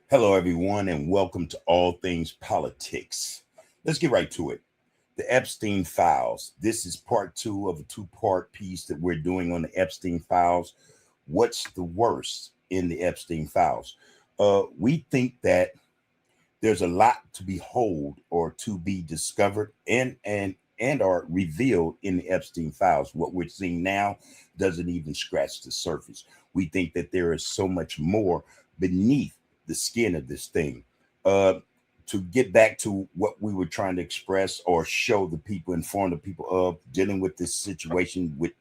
Hello, everyone, and welcome to All Things Politics. Let's get right to it. The Epstein Files. This is part two of a two-part piece that we're doing on the Epstein Files. What's the worst in the Epstein Files? We think that there's a lot to behold or to be discovered and are revealed in the Epstein Files. What we're seeing now doesn't even scratch the surface. We think that there is so much more beneath the skin of this thing. Uh, to get back to what we were trying to express or show the people, inform the people of dealing with this situation with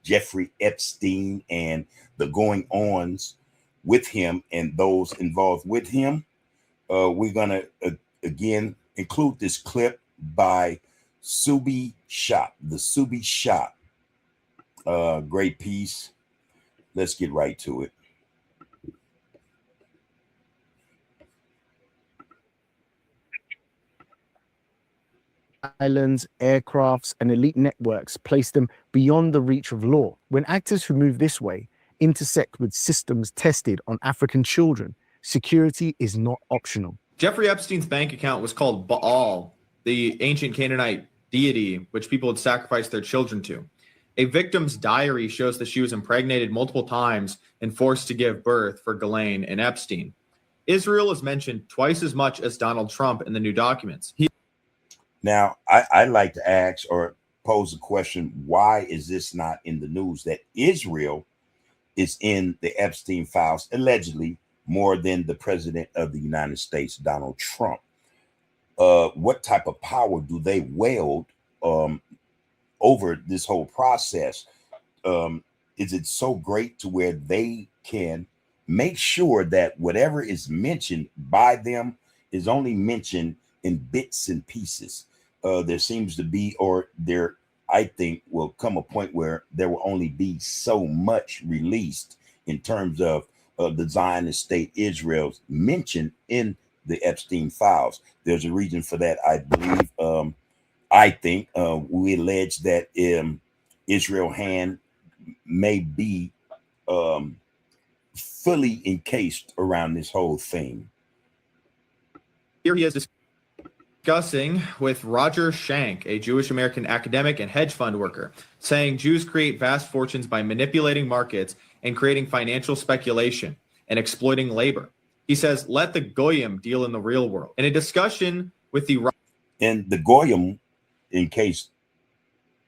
Jeffrey Epstein and the going ons with him and those involved with him. We're going to again include this clip by Subi Shop, the Subi Shop. Great piece. Let's get right to it. Islands, aircrafts, and elite networks place them beyond the reach of law. When actors who move this way intersect with systems tested on African children, security is not optional. Jeffrey Epstein's bank account was called Baal, the ancient Canaanite deity which people had sacrificed their children to. A victim's diary shows that she was impregnated multiple times and forced to give birth for Ghislaine and Epstein. Israel is mentioned twice as much as Donald Trump in the new documents. Now, I'd like to ask or pose a question. Why is this not in the news that Israel is in the Epstein files, allegedly more than the president of the United States, Donald Trump? What type of power do they wield over this whole process? Is it so great to where they can make sure that whatever is mentioned by them is only mentioned in bits and pieces? There seems to be, or there, I think, will come a point where there will only be so much released in terms of the Zionist state Israel's mentioned in the Epstein files. There's a reason for that, I believe. I think we allege that Israel hand may be fully encased around this whole thing. Here he is discussing with Roger Schank, a Jewish American academic and hedge fund worker, saying Jews create vast fortunes by manipulating markets and creating financial speculation and exploiting labor. He says, let the Goyim deal in the real world. In a discussion with the... And the Goyim, in case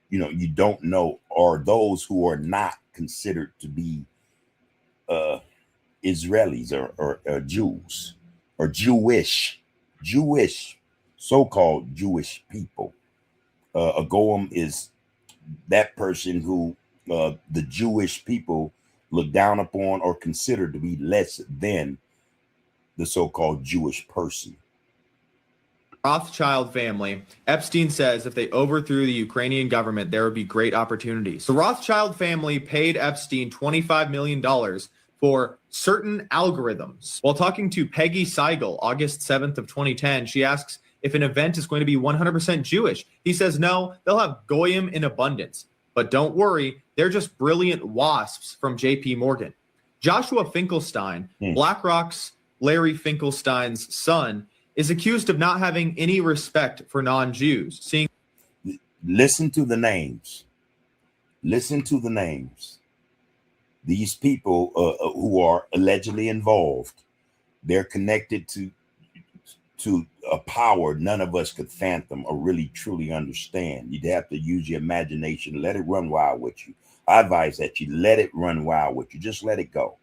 you don't know, are those who are not considered to be Israelis or Jews or Jewish, so-called Jewish people. A Goyim is that person who the Jewish people look down upon or consider to be less than the so-called Jewish person. Rothschild family. Epstein says if they overthrew the Ukrainian government, there would be great opportunities. The Rothschild family paid Epstein $25 million for certain algorithms. While talking to Peggy Seigel, August 7th of 2010, she asks if an event is going to be 100% Jewish. He says, no, they'll have Goyim in abundance. But don't worry, they're just brilliant wasps from JP Morgan. Joshua Finkelstein, BlackRock's Larry Finkelstein's son, is accused of not having any respect for non-Jews. Listen to the names. Listen to the names. These people who are allegedly involved, they're connected to a power none of us could fathom or really truly understand. You'd have to use your imagination, let it run wild with you. I advise that you let it run wild with you. Just let it go.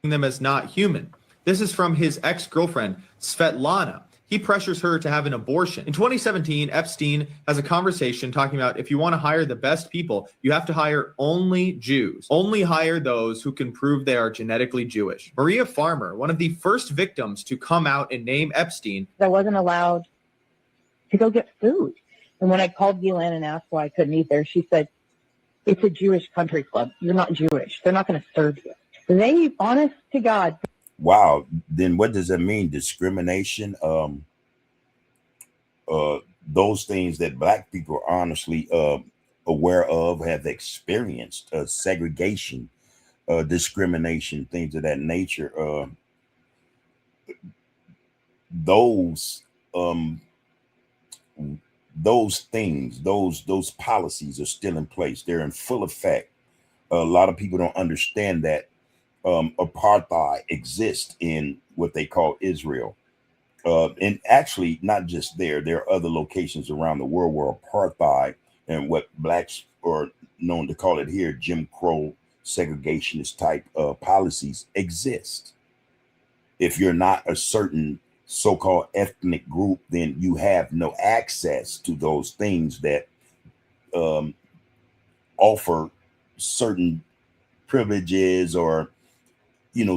Them as not human. This is from his ex-girlfriend, Svetlana. He pressures her to have an abortion. In 2017, Epstein has a conversation talking about if you want to hire the best people, you have to hire only Jews. Only hire those who can prove they are genetically Jewish. Maria Farmer, one of the first victims to come out and name Epstein. I wasn't allowed to go get food. And when I called Ghislaine and asked why I couldn't eat there, she said, it's a Jewish country club. You're not Jewish. They're not going to serve you. They, honest to God. Wow. Then what does that mean? Discrimination? Those things that Black people are honestly aware of, have experienced, segregation, discrimination, things of that nature. those um, those things, those policies are still in place. They're in full effect. A lot of people don't understand that apartheid exists in what they call Israel. And actually, not just there. There are other locations around the world where apartheid and what blacks are known to call it here, Jim Crow, segregationist type policies exist. If you're not a certain so-called ethnic group, then you have no access to those things that um, offer certain privileges or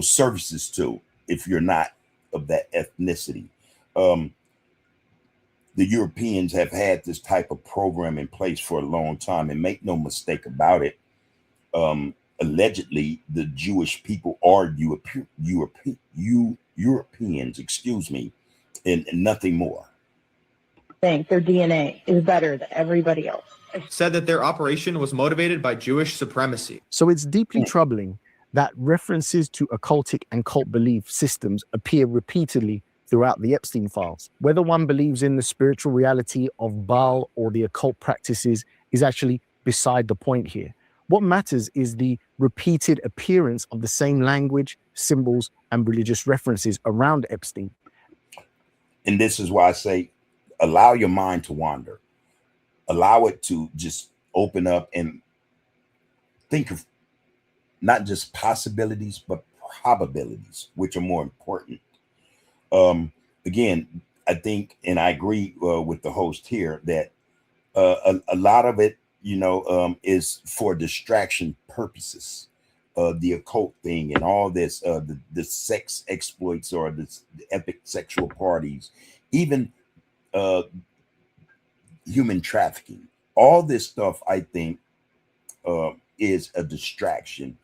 services to, if you're not of that ethnicity. Um, the Europeans have had this type of program in place for a long time, and make no mistake about it. Allegedly, the Jewish people are Europeans, excuse me, and nothing more. Think their DNA is better than everybody else. Said that their operation was motivated by Jewish supremacy. So it's deeply troubling that references to occultic and cult belief systems appear repeatedly throughout the Epstein files. Whether one believes in the spiritual reality of Baal or the occult practices is actually beside the point here. What matters is the repeated appearance of the same language, symbols, and religious references around Epstein. And this is why I say, allow your mind to wander. Allow it to just open up and think of not just possibilities, but probabilities, which are more important. Again, I think, and I agree with the host here, that a lot of it, is for distraction purposes. The occult thing and all this, the sex exploits or the epic sexual parties, even human trafficking. All this stuff, I think, is a distraction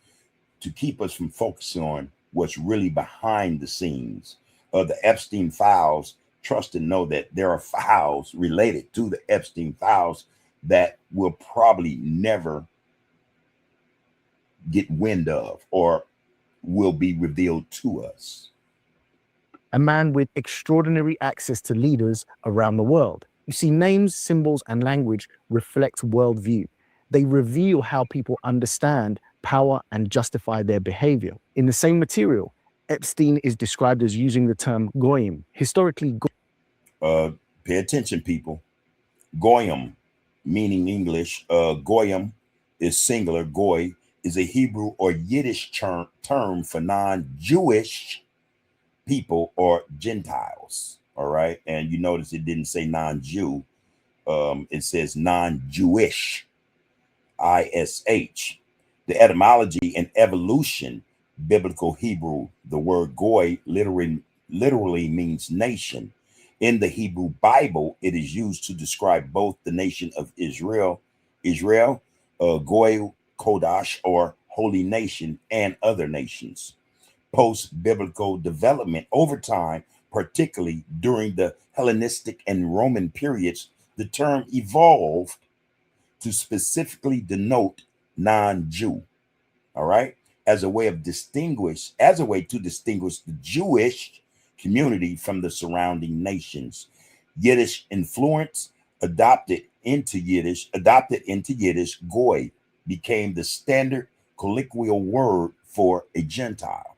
to keep us from focusing on what's really behind the scenes. The Epstein files, trust and know that there are files related to the Epstein files that will probably never get wind of or will be revealed to us. A man with extraordinary access to leaders around the world. You see, names, symbols, and language reflect worldview. They reveal how people understand power and justify their behavior. In the same material, Epstein is described as using the term goyim. Historically, pay attention, people. Goyim, meaning English. Goyim is singular. Goy is a Hebrew or Yiddish term for non-Jewish people or Gentiles. All right. And you notice it didn't say non-Jew. It says non-Jewish, ISH. The etymology and evolution, biblical Hebrew, the word goy literally means nation. In the Hebrew Bible, it is used to describe both the nation of Israel, Goy Kodash, or holy nation, and other nations. Post-biblical development over time, particularly during the Hellenistic and Roman periods, the term evolved to specifically denote non-Jew, all right, as a way to distinguish the Jewish community from the surrounding nations. Yiddish influence adopted into Yiddish, goy became the standard colloquial word for a Gentile.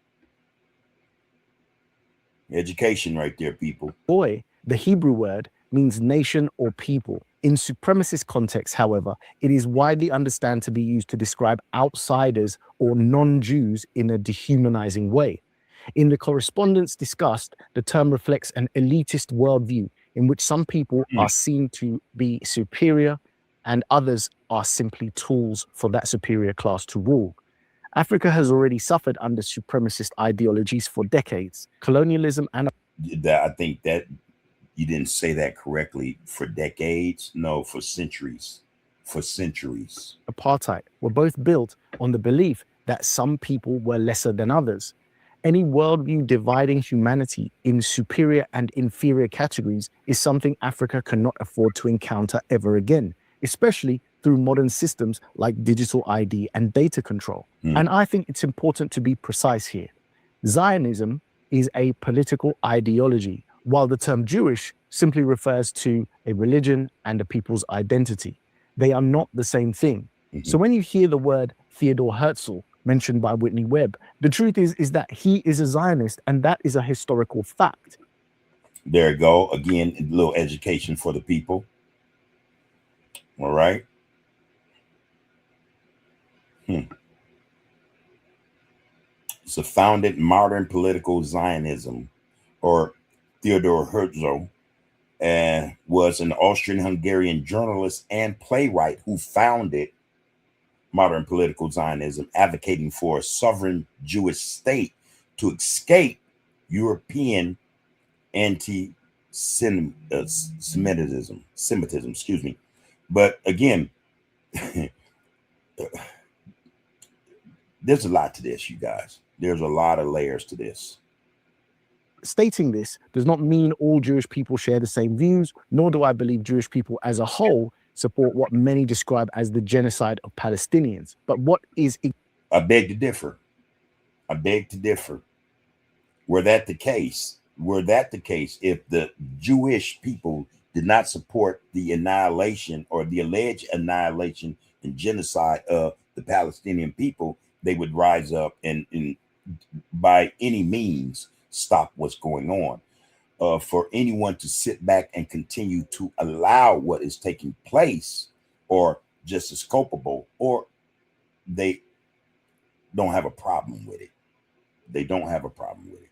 Education right there, people. goy, the Hebrew word, means nation or people. In supremacist contexts, however, it is widely understood to be used to describe outsiders or non-Jews in a dehumanizing way. In the correspondence discussed, the term reflects an elitist worldview in which some people are seen to be superior and others are simply tools for that superior class to rule. Africa has already suffered under supremacist ideologies for decades. Colonialism and I think that you didn't say that correctly. For decades? No, for centuries. For centuries. apartheid were both built on the belief that some people were lesser than others. Any worldview dividing humanity in superior and inferior categories is something Africa cannot afford to encounter ever again, especially through modern systems like digital ID and data control. And I think it's important to be precise here. Zionism is a political ideology, while the term Jewish simply refers to a religion and a people's identity. They are not the same thing. So when you hear the word Theodore Herzl mentioned by Whitney Webb, the truth is that he is a Zionist, and that is a historical fact. There you go. Again, a little education for the people. All right. It's a founded modern political Zionism, or Theodor Herzl, was an Austrian-Hungarian journalist and playwright who founded modern political Zionism, advocating for a sovereign Jewish state to escape European anti-Semitism. Excuse me. But again, there's a lot to this, you guys. There's a lot of layers to this. Stating this does not mean all Jewish people share the same views, nor do I believe Jewish people as a whole support what many describe as the genocide of Palestinians. But what is... I beg to differ. I beg to differ. Were that the case, if the Jewish people did not support the annihilation or the alleged annihilation and genocide of the Palestinian people, they would rise up and by any means stop what's going on. For anyone to sit back and continue to allow what is taking place, or just as culpable, or they don't have a problem with it. They don't have a problem with it.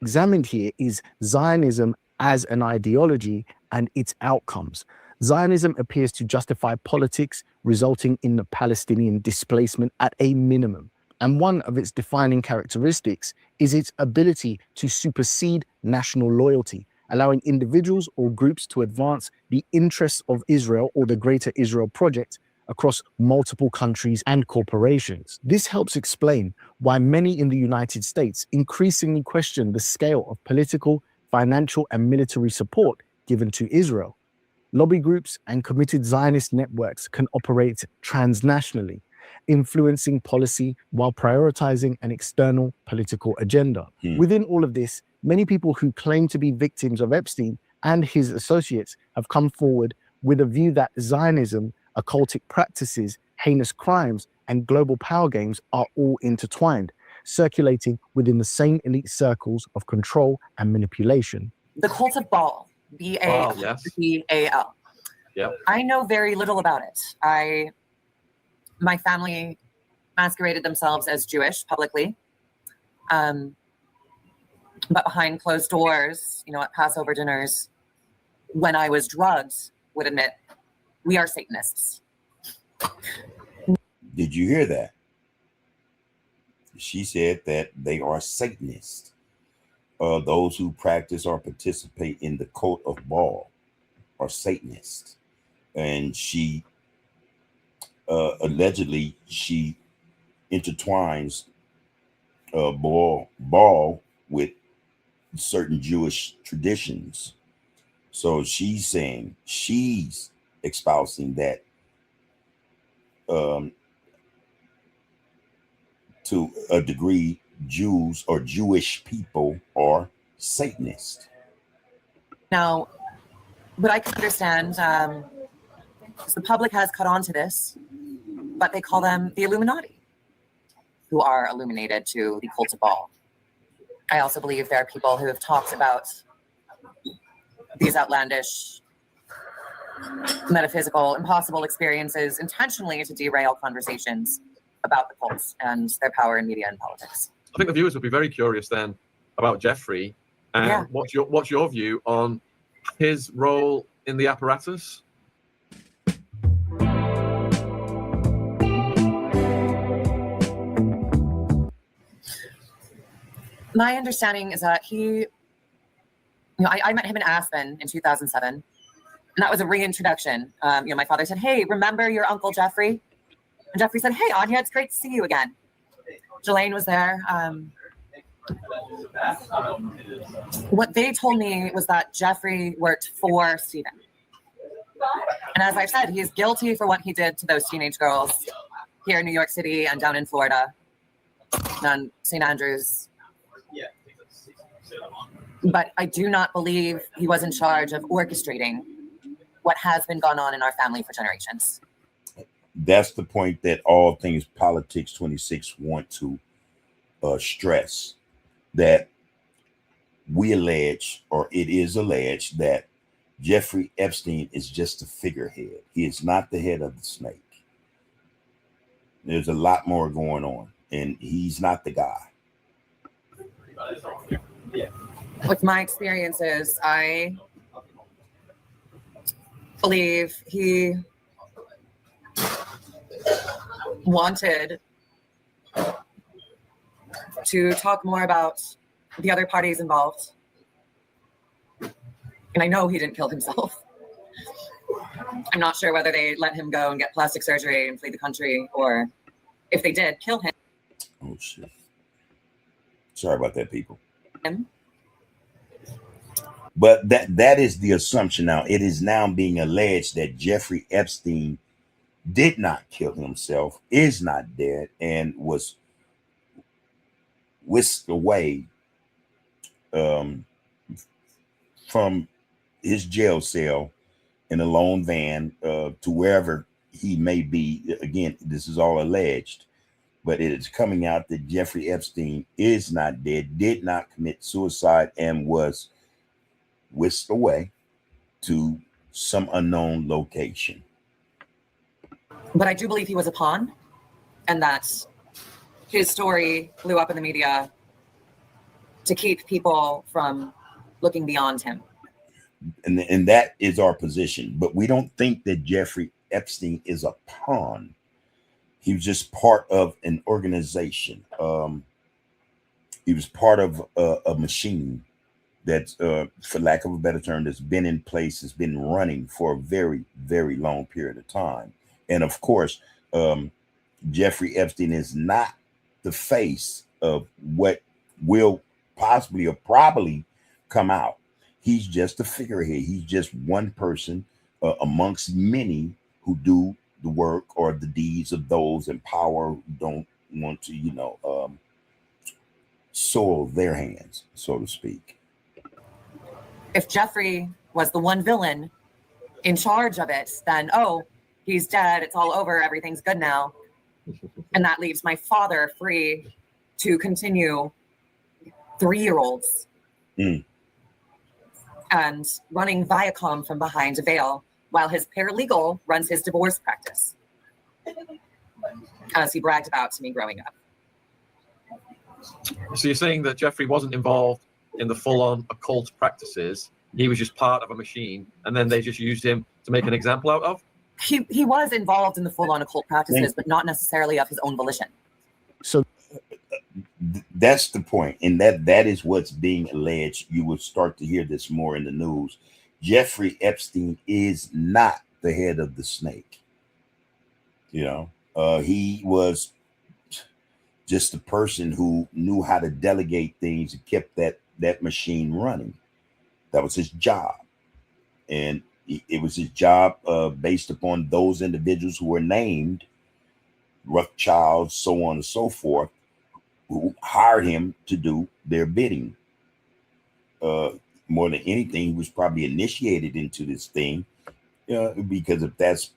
Examined here is Zionism as an ideology and its outcomes. Zionism appears to justify politics resulting in the Palestinian displacement at a minimum. And one of its defining characteristics is its ability to supersede national loyalty, allowing individuals or groups to advance the interests of Israel or the Greater Israel Project across multiple countries and corporations. This helps explain why many in the United States increasingly question the scale of political, financial, and military support given to Israel. Lobby groups and committed Zionist networks can operate transnationally, influencing policy while prioritizing an external political agenda. Within all of this, many people who claim to be victims of Epstein and his associates have come forward with a view that Zionism, occultic practices, heinous crimes, and global power games are all intertwined, circulating within the same elite circles of control and manipulation. The cult of Baal, B-A-L. Yep. I know very little about it. My family masqueraded themselves as Jewish publicly, but behind closed doors, at Passover dinners, when I was drugged, would admit, we are Satanists. Did you hear that? She said that they are Satanists. Those who practice or participate in the cult of Baal are Satanists. And she allegedly she intertwines Baal with certain Jewish traditions. So she's saying, she's espousing that to a degree, Jews or Jewish people are Satanists. Now, what I can understand is the public has caught on to this, but they call them the Illuminati, who are illuminated to the cult of Baal. I also believe there are people who have talked about these outlandish, metaphysical, impossible experiences intentionally to derail conversations about the cults and their power in media and politics. I think the viewers would be very curious then about Jeffrey and what's your view on his role in the apparatus? My understanding is that he, I met him in Aspen in 2007, and that was a reintroduction. My father said, "Hey, remember your Uncle Jeffrey?" And Jeffrey said, "Hey, Anya, it's great to see you again." Jelaine was there. What they told me was that Jeffrey worked for Stephen. And as I said, he is guilty for what he did to those teenage girls here in New York City and down in Florida, and on St. Andrews. But I do not believe he was in charge of orchestrating what has been going on in our family for generations. That's the point that all things politics 26 want to stress, that we allege, or it is alleged, that Jeffrey Epstein is just a figurehead. He is not the head of the snake. There's a lot more going on, and he's not the guy. With my experiences, I believe he wanted to talk more about the other parties involved. And I know he didn't kill himself. I'm not sure whether they let him go and get plastic surgery and flee the country, or if they did kill him. Oh, shit. Sorry about that, people. But that is the assumption now. It is now being alleged that Jeffrey Epstein did not kill himself, is not dead, and was whisked away from his jail cell in a lone van to wherever he may be. Again, this is all alleged, but it is coming out that Jeffrey Epstein is not dead, did not commit suicide, and was whisked away to some unknown location. But I do believe he was a pawn, and that his story blew up in the media to keep people from looking beyond him. And that is our position. But we don't think that Jeffrey Epstein is a pawn. He was just part of an organization. He was part of a machine that's, for lack of a better term, that's been in place, has been running for a very, very long period of time. And of course, Jeffrey Epstein is not the face of what will possibly or probably come out. He's just a figurehead. He's just one person amongst many who do the work or the deeds of those in power who don't want to, soil their hands, so to speak. If Jeffrey was the one villain in charge of it, then, oh, he's dead, it's all over, everything's good now. And that leaves my father free to continue 3-year-olds and running Viacom from behind a veil while his paralegal runs his divorce practice, as he bragged about to me growing up. So you're saying that Jeffrey wasn't involved in the full-on occult practices. He was just part of a machine, and then they just used him to make an example out of? He was involved in the full-on occult practices, but not necessarily of his own volition. So that's the point, and that is what's being alleged. You will start to hear this more in the news. Jeffrey Epstein is not the head of the snake. He was just a person who knew how to delegate things and kept that machine running. That was his job, and it was his job based upon those individuals who were named, Rothschild, so on and so forth, who hired him to do their bidding. More than anything, he was probably initiated into this thing because if that's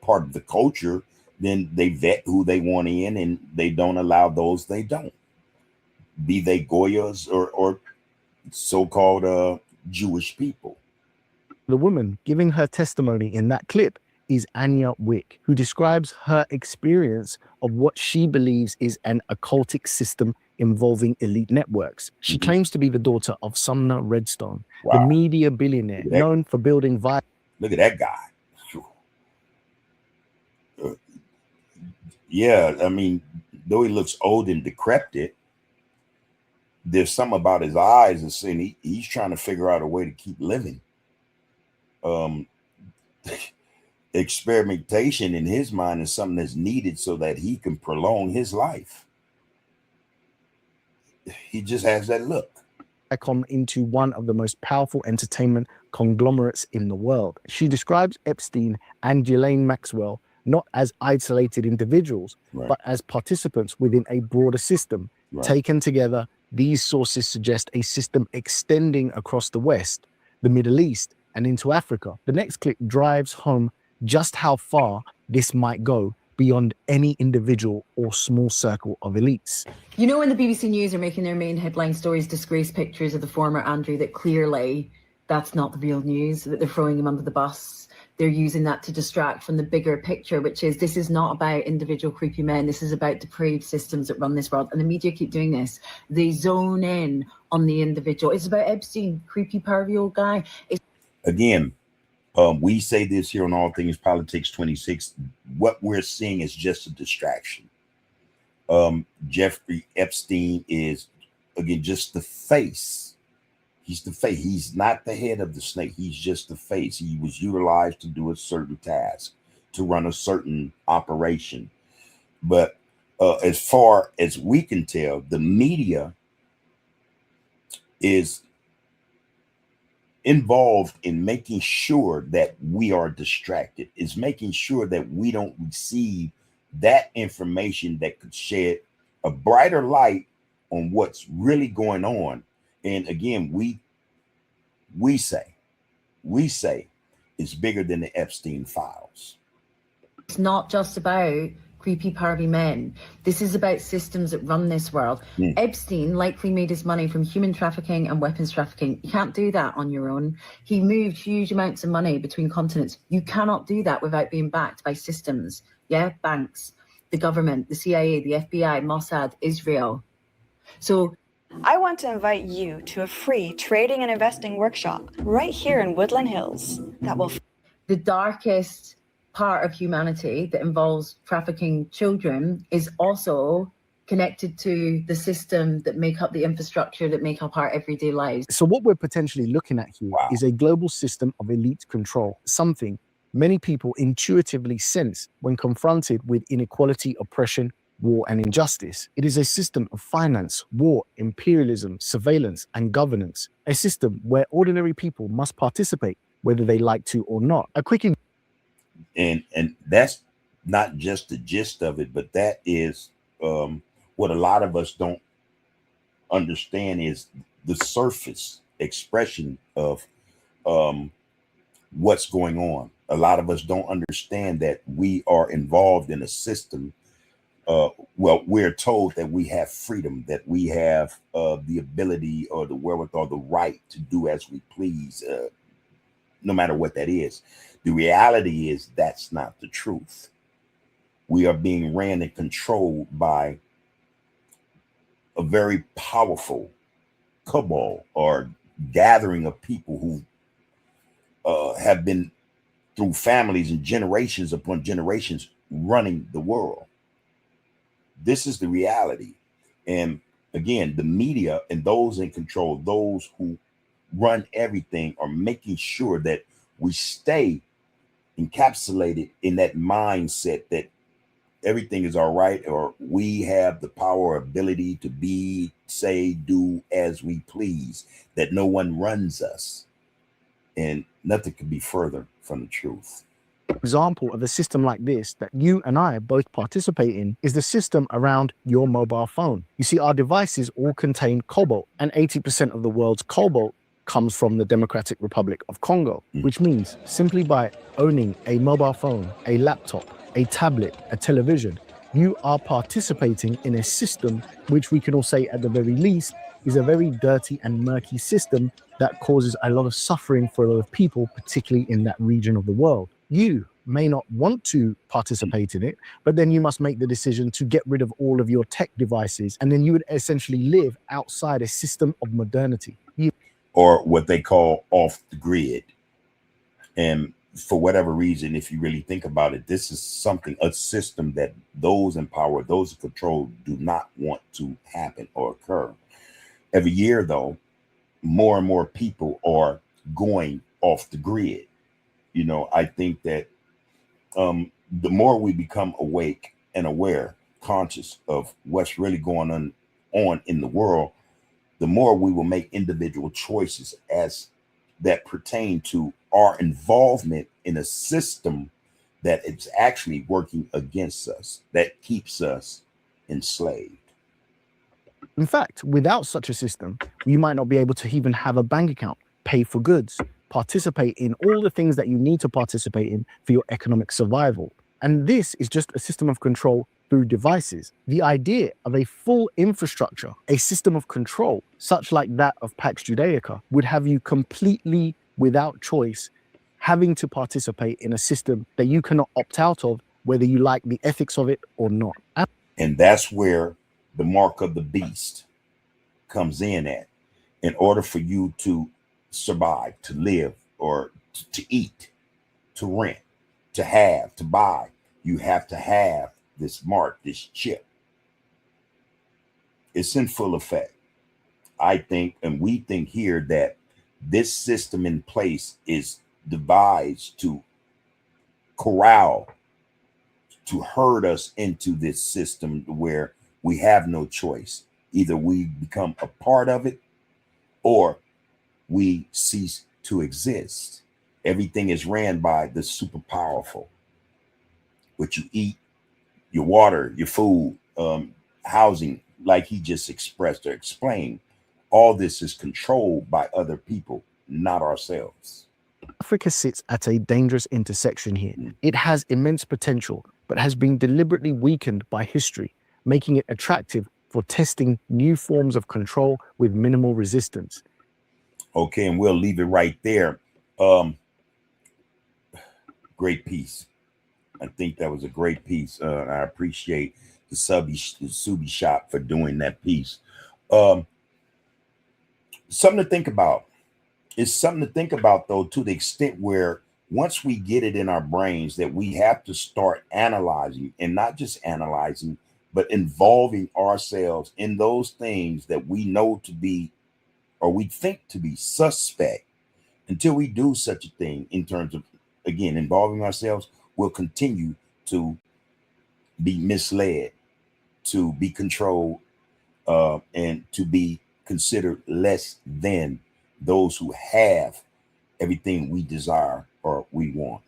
part of the culture, then they vet who they want in, and they don't allow those they don't, be they Goyas or so-called Jewish people. the woman giving her testimony in that clip is Anya Wick, who describes her experience of what she believes is an occultic system involving elite networks. She claims to be the daughter of Sumner Redstone, the media billionaire known for building Look at that guy. Yeah, I mean, though he looks old and decrepit, there's something about his eyes and saying he's trying to figure out a way to keep living. Experimentation in his mind is something that's needed so that he can prolong his life. He just has that look. Viacom into one of the most powerful entertainment conglomerates in the world. She describes Epstein and Ghislaine Maxwell not as isolated individuals, but as participants within a broader system, taken together These sources suggest a system extending across the West, the Middle East, and into Africa. The next clip drives home just how far this might go beyond any individual or small circle of elites. You know, when the BBC News are making their main headline stories disgrace pictures of the former Andrew, that clearly that's not the real news, that they're throwing him under the bus. They're using that to distract from the bigger picture, which is this is not about individual creepy men. This is about depraved systems that run this world. And the media keep doing this. They zone in on the individual. It's about Epstein, creepy, pervy old guy. Again, we say this here on All Things Politics 26. What we're seeing is just a distraction. Jeffrey Epstein is, again, just the face. He's the face. He's not the head of the snake. He's just the face. He was utilized to do a certain task, to run a certain operation. But as far as we can tell, the media is involved in making sure that we are distracted, is making sure that we don't receive that information that could shed a brighter light on what's really going on. And again, we say it's bigger than the Epstein files. It's not just about creepy, pervy men. This is about systems that run this world. Epstein likely made his money from human trafficking and weapons trafficking. You can't do that on your own. He moved huge amounts of money between continents. You cannot do that without being backed by systems. Yeah, banks, the government, the CIA, the FBI, Mossad, Israel. So I want to invite you to a free trading and investing workshop right here in Woodland Hills that will... The darkest part of humanity that involves trafficking children is also connected to the system that make up the infrastructure that make up our everyday lives. So what we're potentially looking at here is a global system of elite control, something many people intuitively sense when confronted with inequality, oppression, war, and injustice. It is a system of finance, war, imperialism, surveillance, and governance. A system where ordinary people must participate, whether they like to or not. A quick... And that's not just the gist of it, but that is what a lot of us don't understand is the surface expression of what's going on. A lot of us don't understand that we are involved in a system. Well, we're told that we have freedom, that we have the ability or the wherewithal, the right to do as we please, no matter what that is. The reality is that's not the truth. We are being ran and controlled by a very powerful cabal or gathering of people who have been through families and generations upon generations running the world. This is the reality. And again, the media and those in control, those who run everything, are making sure that we stay encapsulated in that mindset that everything is all right, or we have the power or ability to be, say, do as we please, that no one runs us. And nothing could be further from the truth. Example of a system like this that you and I both participate in is the system around your mobile phone. You see, our devices all contain cobalt, and 80% of the world's cobalt comes from the Democratic Republic of Congo, which means simply by owning a mobile phone, a laptop, a tablet, a television, you are participating in a system which we can all say at the very least is a very dirty and murky system that causes a lot of suffering for a lot of people, particularly in that region of the world. You may not want to participate in it, but then you must make the decision to get rid of all of your tech devices, and then you would essentially live outside a system of modernity. Or what they call off the grid. And for whatever reason, if you really think about it, this is something, a system that those in power, those in control do not want to happen or occur. Every year, though, more and more people are going off the grid. You know, I think that the more we become awake and aware, conscious of what's really going on in the world, the more we will make individual choices as that pertain to our involvement in a system that is actually working against us, that keeps us enslaved. In fact, without such a system, you might not be able to even have a bank account, pay for goods, participate in all the things that you need to participate in for your economic survival. And this is just a system of control through devices. The idea of a full infrastructure, a system of control, such like that of Pax Judaica, would have you completely without choice, having to participate in a system that you cannot opt out of, whether you like the ethics of it or not. And that's where the mark of the beast comes in at. In order for you to survive, to live, or to eat, to rent, to have, to buy, you have to have this mark, this chip. It's in full effect. I think, and we think here, that this system in place is devised to corral, to herd us into this system where we have no choice. Either we become a part of it or we cease to exist. Everything is ran by the super powerful. What you eat, your water, your food, housing, like he just expressed or explained, all this is controlled by other people, not ourselves. Africa sits at a dangerous intersection here. It has immense potential, but has been deliberately weakened by history, making it attractive for testing new forms of control with minimal resistance. Okay, and we'll leave it right there. Great piece. I think that was a great piece. I appreciate the Subi Shop for doing that piece. Something to think about. It's something to think about, though, to the extent where once we get it in our brains that we have to start analyzing, and not just analyzing, but involving ourselves in those things that we know to be, or we think to be, suspect. Until we do such a thing, in terms of, again, involving ourselves, we'll continue to be misled, to be controlled, and to be considered less than those who have everything we desire or we want.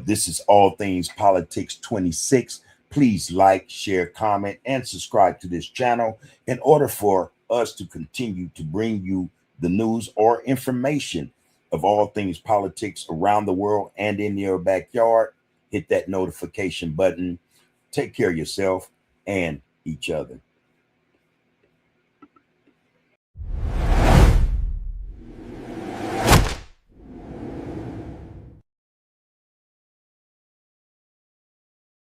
This is All Things Politics 26. Please like, share, comment, and subscribe to this channel in order for us to continue to bring you the news or information of all things politics around the world and in your backyard. Hit that notification button. Take care of yourself and each other.